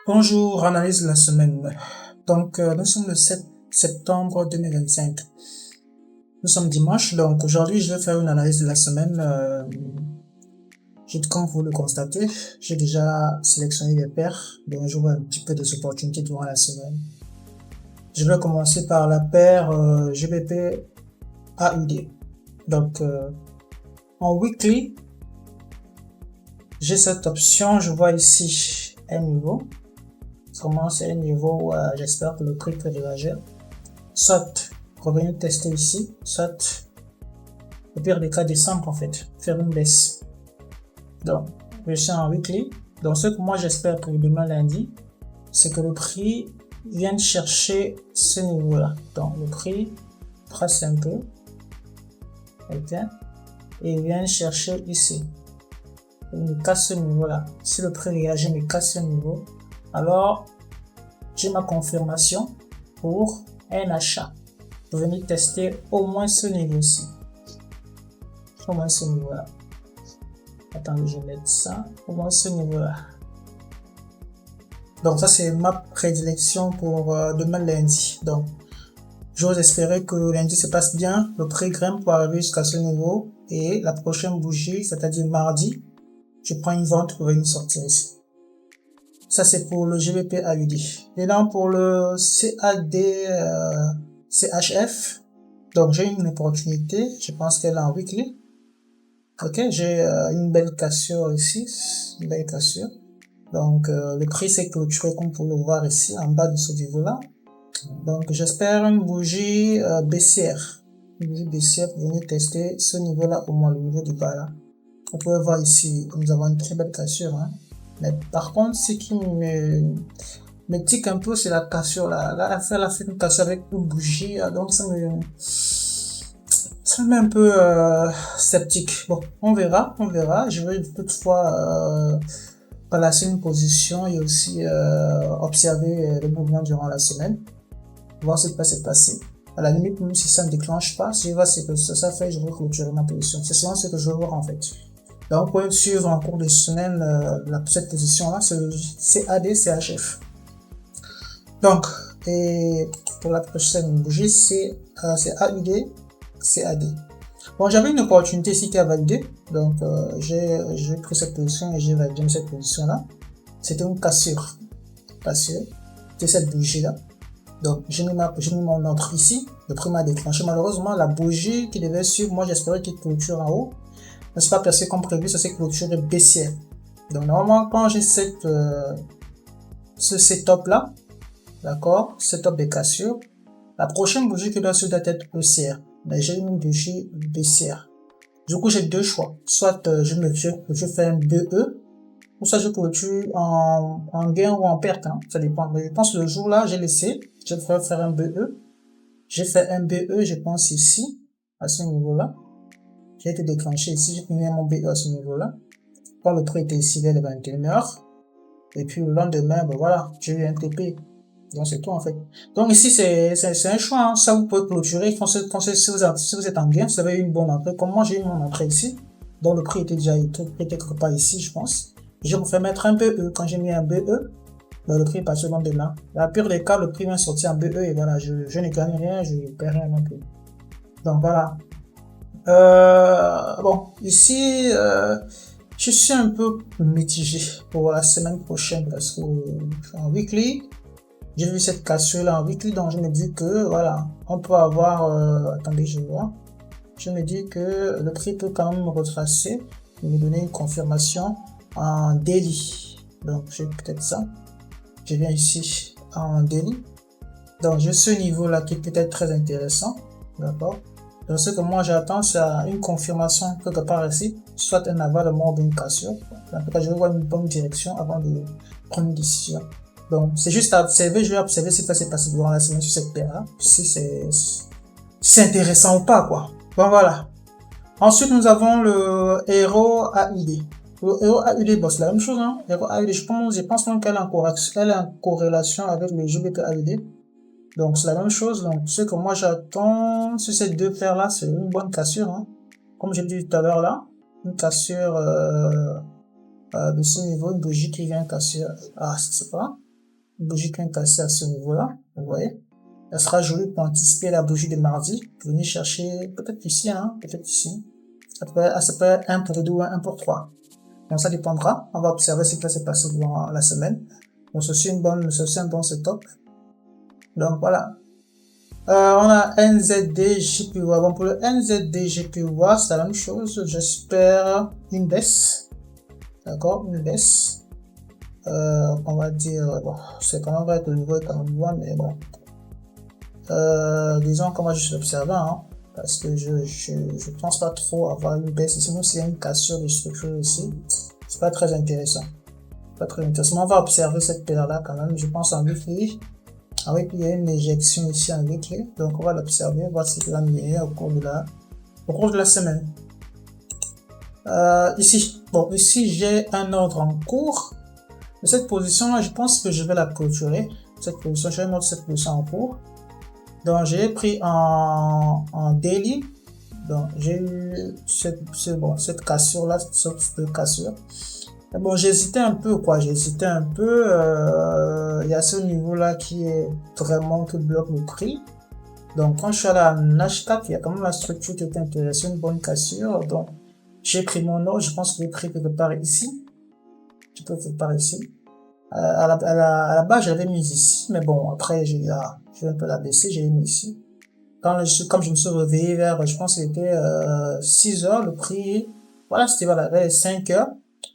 Bonjour, analyse de la semaine. Nous sommes le 7 septembre 2025. Nous sommes dimanche, donc aujourd'hui, je vais faire une analyse de la semaine. Comme vous le constatez, j'ai déjà sélectionné les paires, donc je vois un petit peu des opportunités durant la semaine. Je vais commencer par la paire GBP AUD. En weekly, j'ai cette option, je vois ici un niveau. Vraiment, c'est un niveau où j'espère que le prix peut réagir. Soit revenir tester ici, soit au pire des cas descendre en fait, faire une baisse. Donc, je suis en weekly. Donc, ce que moi j'espère pour demain lundi, c'est que le prix vienne chercher ce niveau-là. Donc, le prix trace un peu, ok, et vienne chercher ici. Il me casse ce niveau-là. Si le prix réagit, me casse ce niveau, alors j'ai ma confirmation pour un achat. Pour venir tester au moins ce niveau-ci. Au moins ce niveau-là. Attendez, je vais mettre ça. Au moins ce niveau-là. Donc ça, c'est ma prédilection pour demain lundi. Donc, j'ose espérer que lundi se passe bien. Le prix grimpe pour arriver jusqu'à ce niveau. Et la prochaine bougie, c'est-à-dire mardi, je prends une vente pour venir sortir ici. Ça, c'est pour le GBP AUD. Et donc, pour le CAD CHF, donc j'ai une opportunité. Je pense qu'elle est en weekly. Ok, j'ai une belle cassure ici. Une belle cassure. Donc, le prix s'est clôturé comme vous le voir ici, en bas de ce niveau-là. Donc, j'espère une bougie baissière. Une bougie baissière pour venir tester ce niveau-là, au moins le niveau du bas là. Vous pouvez voir ici, nous avons une très belle cassure, hein. Mais par contre, ce qui me tique un peu, c'est la cassure là. Là, elle a fait une cassure avec une bougie, donc ça me met un peu sceptique. Bon, on verra. Je vais toutefois placer une position et aussi observer le mouvement durant la semaine, voir ce qui va se passer. À la limite, même si ça ne déclenche pas, si je vois ce que ça fait, je vais clôturer ma position. C'est souvent ce que je veux voir en fait. Donc, vous pouvez suivre en cours de semaine cette position-là, c'est CAD, CHF. Donc, et pour la prochaine bougie, c'est AUD, CAD. Bon, j'avais une opportunité ici qui a validé, donc j'ai pris cette position et j'ai validé cette position-là. C'était une cassure de cette bougie-là. Donc, j'ai mis mon ordre ici, le prix m'a déclenché. Malheureusement, la bougie qui devait suivre, moi j'espérais qu'il clôture en haut, ne s'est pas placé comme prévu, ça s'est clôturé baissière. Donc, normalement, quand j'ai ce setup-là, d'accord, setup de cassure, la prochaine bougie qui doit suivre doit être haussière. Mais j'ai une bougie baissière. Du coup, j'ai deux choix. Soit je fais un BE, ou soit je clôture en gain ou en perte, hein. Ça dépend. Mais je pense que le jour-là, j'ai laissé, je vais faire un BE. J'ai fait un BE, je pense ici, à ce niveau-là. J'ai été déclenché ici, j'ai fini mon BE à ce niveau-là. Quand le prix était ici vers les 21h. Et puis le lendemain, ben voilà, j'ai eu un TP. Donc c'est tout en fait. Donc ici c'est un choix, hein. Ça vous pouvez clôturer. Si vous êtes en gain, vous avez eu une bonne entrée. Comme moi j'ai eu mon entrée ici. Donc le prix était déjà quelque part ici, je pense. Je vous fais mettre un BE. Quand j'ai mis un BE, ben, le prix est passé le lendemain. Dans la pire des cas, le prix vient sortir en BE et voilà, je ne gagne rien, je ne perds rien non plus. Donc voilà. Bon, ici, je suis un peu mitigé pour la semaine prochaine parce que en weekly, j'ai vu cette cassure là en weekly, donc je me dis que voilà, on peut avoir, attendez, je vois, je me dis que le prix peut quand même me retracer et me donner une confirmation en daily. Donc j'ai peut-être ça. Je viens ici en daily. Donc j'ai ce niveau là qui est peut-être très intéressant, d'accord. Donc ce que moi j'attends, c'est une confirmation quelque part ici, soit un aval ou une cassure. En tout cas, je vais voir une bonne direction avant de prendre une décision. Donc c'est juste à observer, je vais observer ce qui va se passer durant la semaine sur cette paire-là, si c'est intéressant ou pas, quoi. Bon voilà. Ensuite nous avons le Euro AUD. Le Euro AUD, bon c'est la même chose, hein. Euro AUD, je pense même qu'elle est en corrélation avec le GBP AUD. Donc c'est la même chose. Donc ce que moi j'attends sur ces deux paires là, c'est une bonne cassure, hein. Comme j'ai dit tout à l'heure là, une cassure de ce niveau, une bougie qui vient casser. Ah, je sais pas. Une bougie qui est cassée à ce niveau-là, vous voyez. Elle sera jolie pour anticiper la bougie de mardi. Venez chercher, peut-être ici, hein, peut-être ici. Ça peut être 1 pour 2 ou 1 pour 3. Donc ça dépendra. On va observer ce qui va se passer durant la semaine. Donc ceci un bon setup. Donc voilà. On a NZD JPY. Bon, pour le NZD JPY, c'est la même chose. J'espère une baisse. D'accord, une baisse. On va dire, bon, c'est quand même vrai que le niveau est quand même loin, mais bon. Disons qu'on va juste l'observer, hein, parce que je pense pas trop avoir une baisse. Sinon, s'il y a une cassure de structure ici, c'est pas très intéressant. Pas très intéressant. On va observer cette paire-là quand même. Je pense en weekly. En weekly, il y a une éjection ici en weekly. Donc, on va l'observer, voir ce qu'il va mener au cours de la semaine. Ici. Bon, ici, j'ai un ordre en cours. Mais cette position-là, je pense que je vais la clôturer. Cette position, je vais mettre cette position en cours. Donc, j'ai pris en daily. Donc, j'ai eu cette cassure-là, cette sorte de cassure. Mais bon, j'hésitais un peu, quoi. J'hésitais un peu. Il y a ce niveau-là qui est vraiment qui bloque le prix. Donc, quand je suis allé à H4, il y a quand même la structure qui est intéressante, une bonne cassure. Donc, j'ai pris mon ordre. Je pense que j'ai pris quelque part ici. Je peux quelque part ici. À la base, j'avais mis ici, mais bon, après, j'ai un peu la baisser, j'ai mis ici. Comme je me suis réveillé vers, je pense que c'était 6 heures, le prix, voilà, c'était vers 5 heures.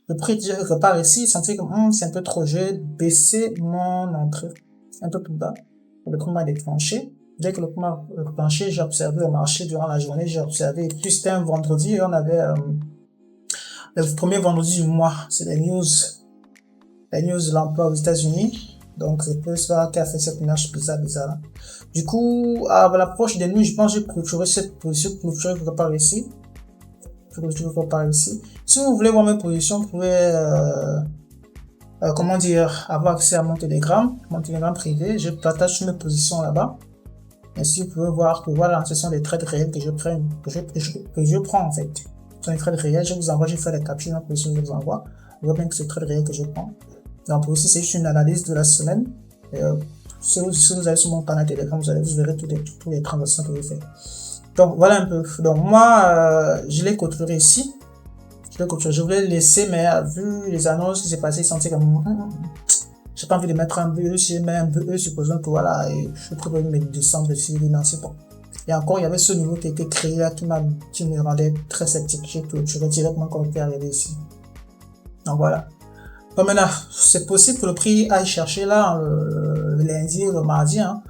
Le prix était quelque part ici, je sentais que c'est un peu trop, j'ai baissé mon entrée un peu plus bas. Le prix m'a déclenché. Dès que le prix m'a déclenché, j'ai observé le marché durant la journée, j'ai observé, et puis c'était un vendredi, on avait le premier vendredi du mois, c'est les news de l'emploi aux États-Unis. Donc, c'est peu ça qui a fait cette image bizarre. Du coup, à l'approche des nuits, je pense que j'ai clôturé cette position, clôturé quelque part ici. Si vous voulez voir mes positions, vous pouvez, avoir accès à mon Telegram privé. Je partage sur mes positions là-bas. Ainsi, vous pouvez voir que voilà, ce sont des trades réels que je prends, en fait. Ce sont des trades réels, je vous envoie, j'ai fait les captures, ma position, je vous envoie. Vous voyez bien que c'est des trades réels que je prends. Donc aussi, c'est juste une analyse de la semaine. Si vous allez sur mon canal Telegram, vous verrez toutes les transactions que je fais. Donc voilà un peu. Donc moi, je l'ai clôturé ici. Je voulais le laisser, mais vu les annonces qui s'est passé, sentais comme j'ai pas envie de mettre un BE. Si je mets un BE, supposons que voilà, et je préfère me descendre ici, non, c'est bon. Et encore, il y avait ce niveau qui a été créé là qui me rendait très sceptique. J'ai clôturé directement quand on est arrivé ici. Donc voilà. Bon, maintenant, c'est possible que le prix aille chercher là, le lundi ou le mardi, hein.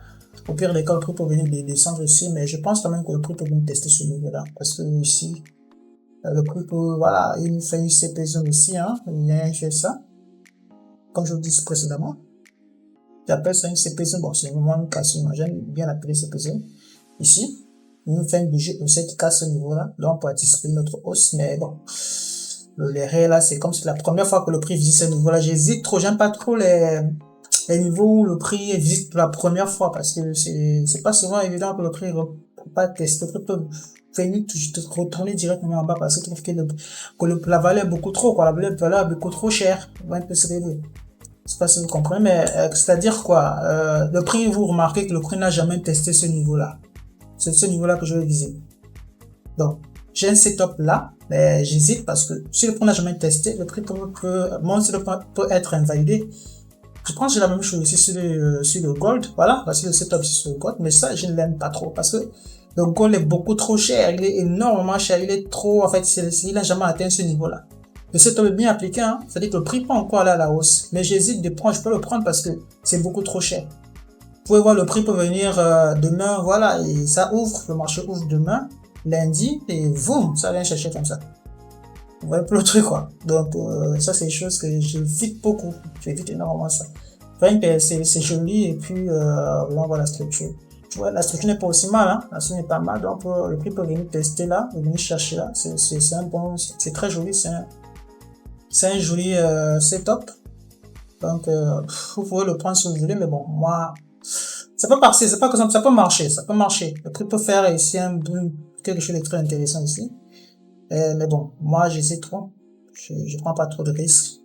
Au pire des cas, le prix peut venir descendre ici, mais je pense quand même que le prix peut venir tester ce niveau-là. Parce que ici, le prix peut, voilà, il fait une CP zone ici, hein. Il a fait ça. Comme je vous dis précédemment. J'appelle ça une CP zone. Bon, c'est vraiment une cassure. J'aime bien appeler CP zone. Ici, il nous fait une bougie qui casse ce niveau-là. Là, on peut anticiper notre hausse, mais bon. Les raies là, c'est comme si la première fois que le prix visite ce niveau-là, j'hésite trop, j'aime pas trop les niveaux où le prix visite pour la première fois parce que c'est pas souvent évident que le prix ne peut pas tester, le prix peut venir te retourner directement en bas parce que tu trouves que la valeur est beaucoup trop, quoi, la valeur est beaucoup trop chère. C'est pas si vous comprenez, mais c'est-à-dire quoi, le prix, vous remarquez que le prix n'a jamais testé ce niveau-là. C'est ce niveau-là que je vais viser. Donc, j'ai un setup là, mais j'hésite parce que si le prix n'a jamais testé, le prix peut être invalidé. Je pense que j'ai la même chose ici sur le gold. Voilà, voici le setup sur le gold, mais ça, je ne l'aime pas trop parce que le gold est beaucoup trop cher. Il est énormément cher. Il est trop, en fait, il n'a jamais atteint ce niveau-là. Le setup est bien appliqué, hein. C'est-à-dire que le prix peut encore aller à la hausse. Mais j'hésite de prendre, je peux le prendre parce que c'est beaucoup trop cher. Vous pouvez voir, le prix peut venir demain, voilà, et ça ouvre, le marché ouvre demain, lundi, et boum, ça vient chercher comme ça. Vous voyez plus le truc, quoi. Donc, ça, c'est des choses que j'évite beaucoup. J'évite énormément ça. C'est joli, et puis, là, on voit la structure. Tu vois, la structure n'est pas aussi mal, hein. La structure n'est pas mal, donc, le prix peut venir tester là, venir chercher là. C'est un bon, c'est très joli, c'est un joli, setup. Donc, vous pouvez le prendre si vous voulez, mais bon, moi, ça peut passer, c'est pas que ça peut marcher, Le prix peut faire ici quelque chose de très intéressant ici. Mais bon, moi, j'hésite trop. Je prends pas trop de risques.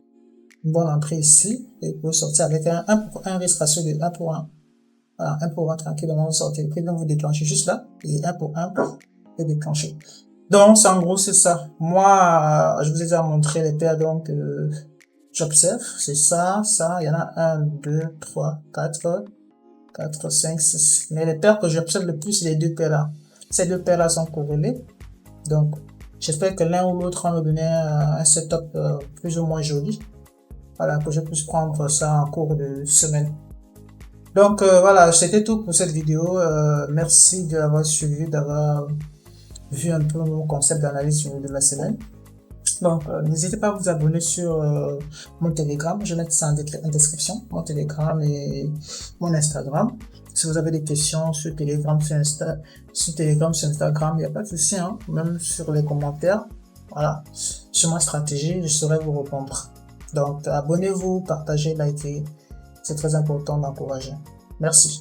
une bonne entrée ici, et vous pouvez sortir avec un risque ratio de 1 pour 1. Voilà, 1 pour 1 tranquillement, vous sortez. Puis donc vous déclenchez juste là, et 1 pour 1 pour le déclencher. Donc, en gros, c'est ça. Moi, je vous ai déjà montré les paires, donc, j'observe. C'est ça, ça. Il y en a 1, 2, 3, 4, 5, 6. Mais les paires que j'observe le plus, c'est les deux paires là. Ces deux paires là sont corrélées. Donc, j'espère que l'un ou l'autre va me donner un setup plus ou moins joli. Voilà, que je puisse prendre ça en cours de semaine. Donc, voilà, c'était tout pour cette vidéo. Merci de l'avoir suivi, d'avoir vu un peu mon concept d'analyse de la semaine. Donc, n'hésitez pas à vous abonner sur mon Telegram. Je vais mettre ça en description, mon Telegram et mon Instagram. Si vous avez des questions sur Telegram, sur Instagram, il n'y a pas de souci, hein, même sur les commentaires. Voilà, sur ma stratégie, je saurai vous répondre. Donc, abonnez-vous, partagez, likez. C'est très important d'encourager. Merci.